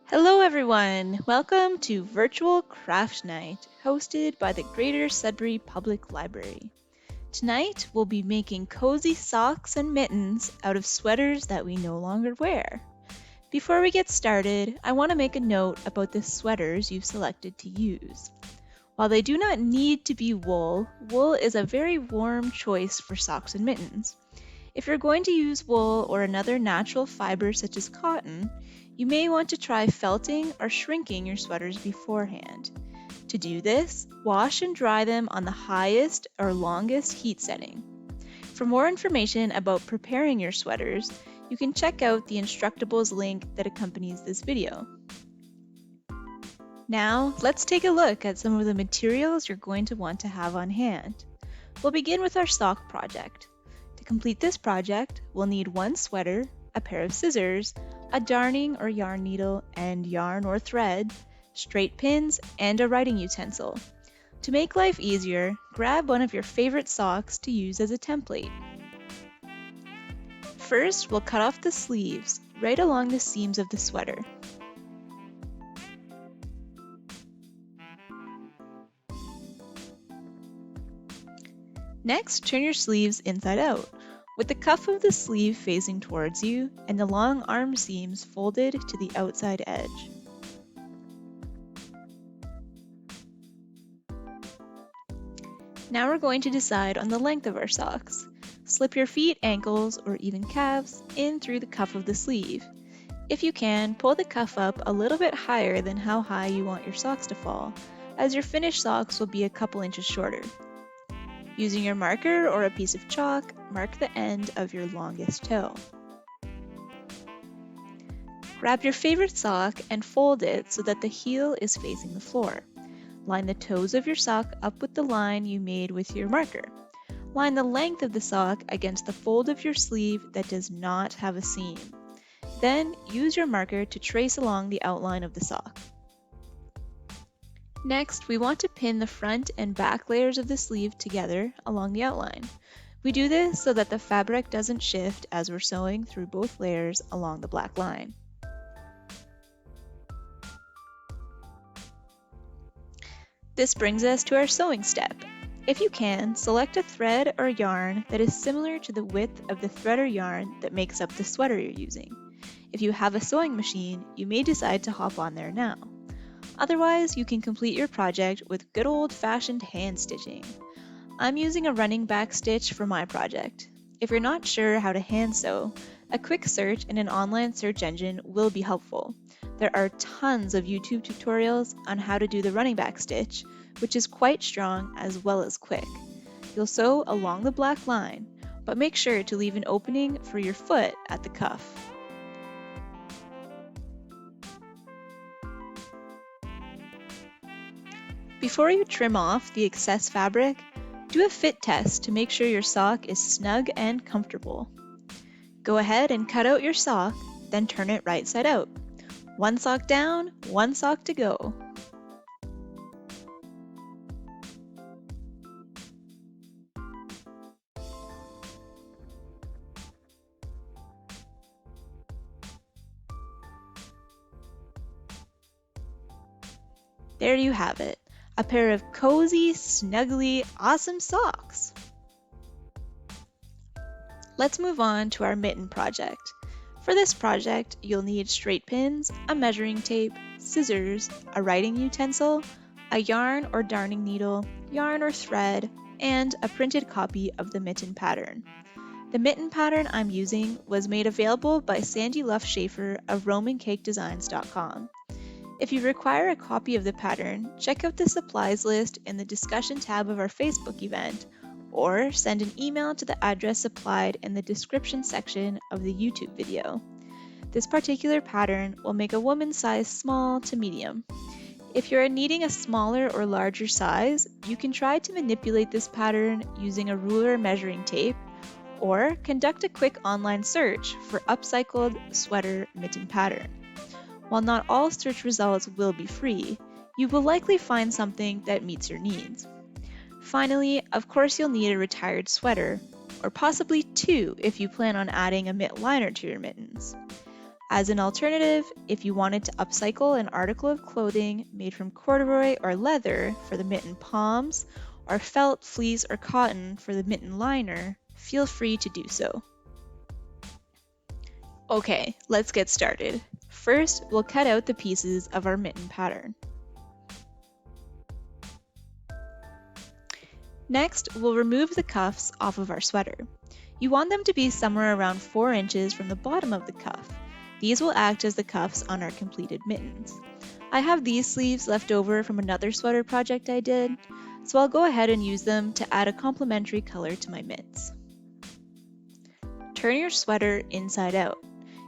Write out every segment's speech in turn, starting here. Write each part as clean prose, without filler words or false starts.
Hello, everyone. Welcome to Virtual Craft Night, hosted by the Greater Sudbury Public Library. Tonight, we'll be making cozy socks and mittens out of sweaters that we no longer wear. Before we get started, I want to make a note about the sweaters you've selected to use. While they do not need to be wool, wool is a very warm choice for socks and mittens. If you're going to use wool or another natural fiber such as cotton, you may want to try felting or shrinking your sweaters beforehand. To do this, wash and dry them on the highest or longest heat setting. For more information about preparing your sweaters, you can check out the Instructables link that accompanies this video. Now, let's take a look at some of the materials you're going to want to have on hand. We'll begin with our sock project. To complete this project, we'll need one sweater, a pair of scissors, a darning or yarn needle and yarn or thread, straight pins, and a writing utensil. To make life easier, grab one of your favorite socks to use as a template. First, we'll cut off the sleeves right along the seams of the sweater. Next, turn your sleeves inside out, with the cuff of the sleeve facing towards you and the long arm seams folded to the outside edge. Now we're going to decide on the length of our socks. Slip your feet, ankles, or even calves in through the cuff of the sleeve. If you can, pull the cuff up a little bit higher than how high you want your socks to fall, as your finished socks will be a couple inches shorter. Using your marker or a piece of chalk, mark the end of your longest toe. Grab your favorite sock and fold it so that the heel is facing the floor. Line the toes of your sock up with the line you made with your marker. Line the length of the sock against the fold of your sleeve that does not have a seam. Then use your marker to trace along the outline of the sock. Next, we want to pin the front and back layers of the sleeve together along the outline. We do this so that the fabric doesn't shift as we're sewing through both layers along the black line. This brings us to our sewing step. If you can, select a thread or yarn that is similar to the width of the thread or yarn that makes up the sweater you're using. If you have a sewing machine, you may decide to hop on there now. Otherwise, you can complete your project with good old-fashioned hand stitching. I'm using a running back stitch for my project. If you're not sure how to hand sew, a quick search in an online search engine will be helpful. There are tons of YouTube tutorials on how to do the running back stitch, which is quite strong as well as quick. You'll sew along the black line, but make sure to leave an opening for your foot at the cuff. Before you trim off the excess fabric, do a fit test to make sure your sock is snug and comfortable. Go ahead and cut out your sock, then turn it right side out. One sock down, one sock to go. There you have it. A pair of cozy, snuggly, awesome socks. Let's move on to our mitten project. For this project, you'll need straight pins, a measuring tape, scissors, a writing utensil, a yarn or darning needle, yarn or thread, and a printed copy of the mitten pattern. The mitten pattern I'm using was made available by Sandy Luft-Schafer of RomanCakeDesigns.com. If you require a copy of the pattern, check out the supplies list in the discussion tab of our Facebook event, or send an email to the address supplied in the description section of the YouTube video. This particular pattern will make a woman's size small to medium. If you're needing a smaller or larger size, you can try to manipulate this pattern using a ruler measuring tape, or conduct a quick online search for Upcycled sweater mitten pattern. While not all search results will be free, you will likely find something that meets your needs. Finally, of course you'll need a retired sweater, or possibly two if you plan on adding a mitt liner to your mittens. As an alternative, if you wanted to upcycle an article of clothing made from corduroy or leather for the mitten palms, or felt, fleece, or cotton for the mitten liner, feel free to do so. Okay, let's get started. First, we'll cut out the pieces of our mitten pattern. Next, we'll remove the cuffs off of our sweater. You want them to be somewhere around 4 inches from the bottom of the cuff. These will act as the cuffs on our completed mittens. I have these sleeves left over from another sweater project I did, so I'll go ahead and use them to add a complementary color to my mitts. Turn your sweater inside out.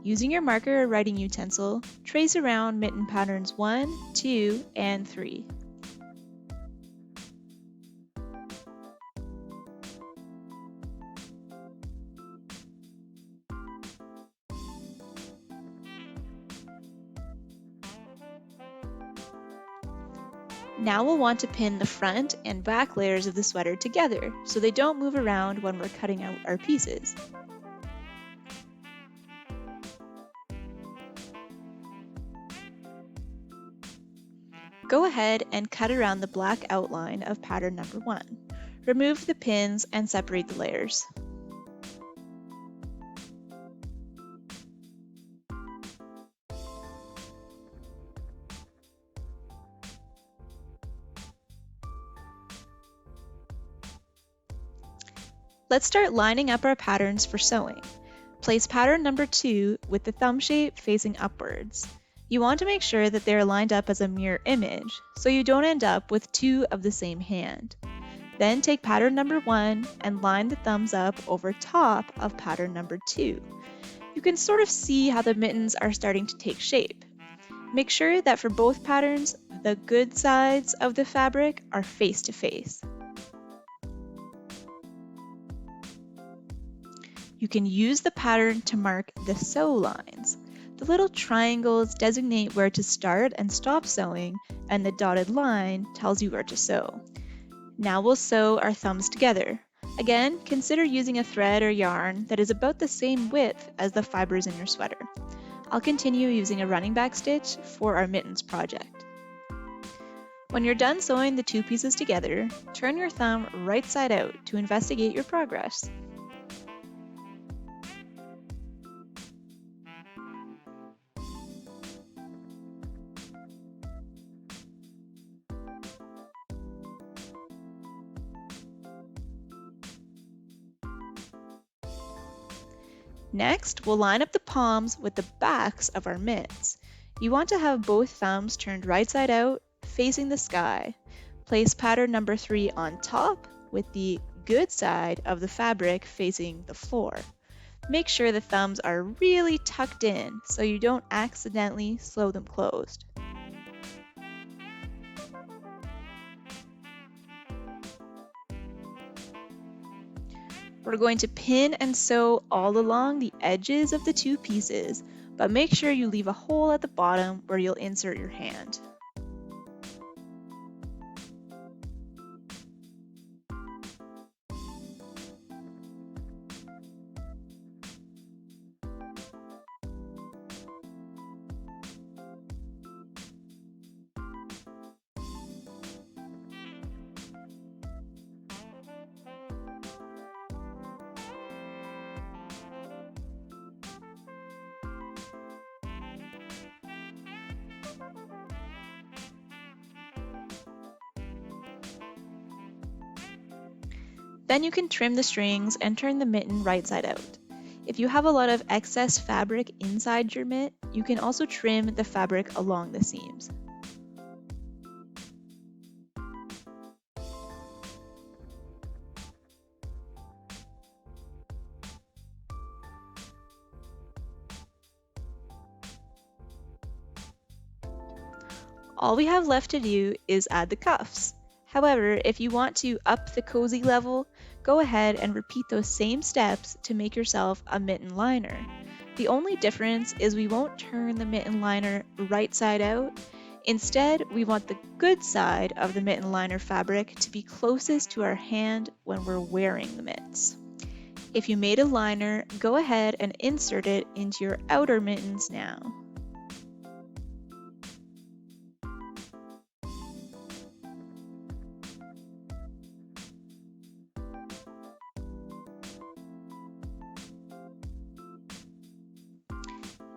Using your marker or writing utensil, trace around mitten patterns 1, 2, and 3. Now we'll want to pin the front and back layers of the sweater together so they don't move around when we're cutting out our pieces. Go ahead and cut around the black outline of pattern number 1. Remove the pins and separate the layers. Let's start lining up our patterns for sewing. Place pattern number 2 with the thumb shape facing upwards. You want to make sure that they are lined up as a mirror image, so you don't end up with 2 of the same hand. Then take pattern number 1 and line the thumbs up over top of pattern number 2. You can sort of see how the mittens are starting to take shape. Make sure that for both patterns, the good sides of the fabric are face to face. You can use the pattern to mark the sew lines. The little triangles designate where to start and stop sewing, and the dotted line tells you where to sew. Now we'll sew our thumbs together. Again, consider using a thread or yarn that is about the same width as the fibers in your sweater. I'll continue using a running back stitch for our mittens project. When you're done sewing the 2 pieces together, turn your thumb right side out to investigate your progress. Next, we'll line up the palms with the backs of our mitts. You want to have both thumbs turned right side out, facing the sky. Place pattern number 3 on top with the good side of the fabric facing the floor. Make sure the thumbs are really tucked in so you don't accidentally sew them closed. We're going to pin and sew all along the edges of the 2 pieces, but make sure you leave a hole at the bottom where you'll insert your hand. Then you can trim the strings and turn the mitten right side out. If you have a lot of excess fabric inside your mitt, you can also trim the fabric along the seams. All we have left to do is add the cuffs. However, if you want to up the cozy level, go ahead and repeat those same steps to make yourself a mitten liner. The only difference is we won't turn the mitten liner right side out. Instead, we want the good side of the mitten liner fabric to be closest to our hand when we're wearing the mitts. If you made a liner, go ahead and insert it into your outer mittens now.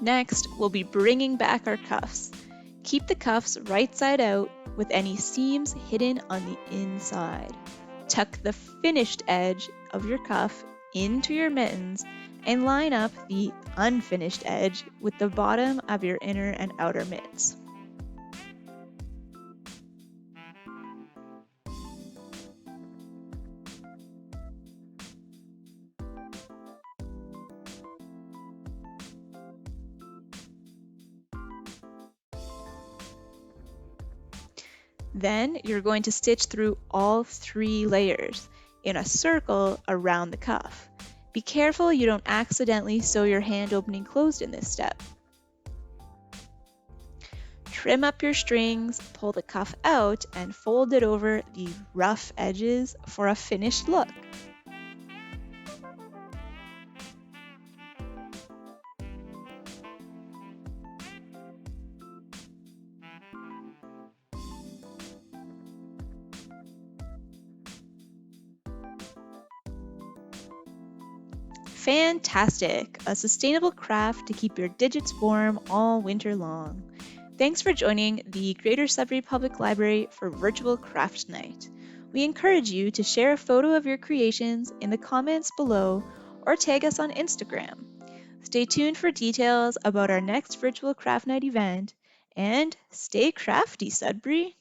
Next, we'll be bringing back our cuffs. Keep the cuffs right side out with any seams hidden on the inside. Tuck the finished edge of your cuff into your mittens and line up the unfinished edge with the bottom of your inner and outer mitts. Then you're going to stitch through all 3 layers in a circle around the cuff. Be careful you don't accidentally sew your hand opening closed in this step. Trim up your strings, pull the cuff out, and fold it over the rough edges for a finished look. Fantastic! A sustainable craft to keep your digits warm all winter long. Thanks for joining the Greater Sudbury Public Library for Virtual Craft Night. We encourage you to share a photo of your creations in the comments below or tag us on Instagram. Stay tuned for details about our next Virtual Craft Night event, and stay crafty, Sudbury!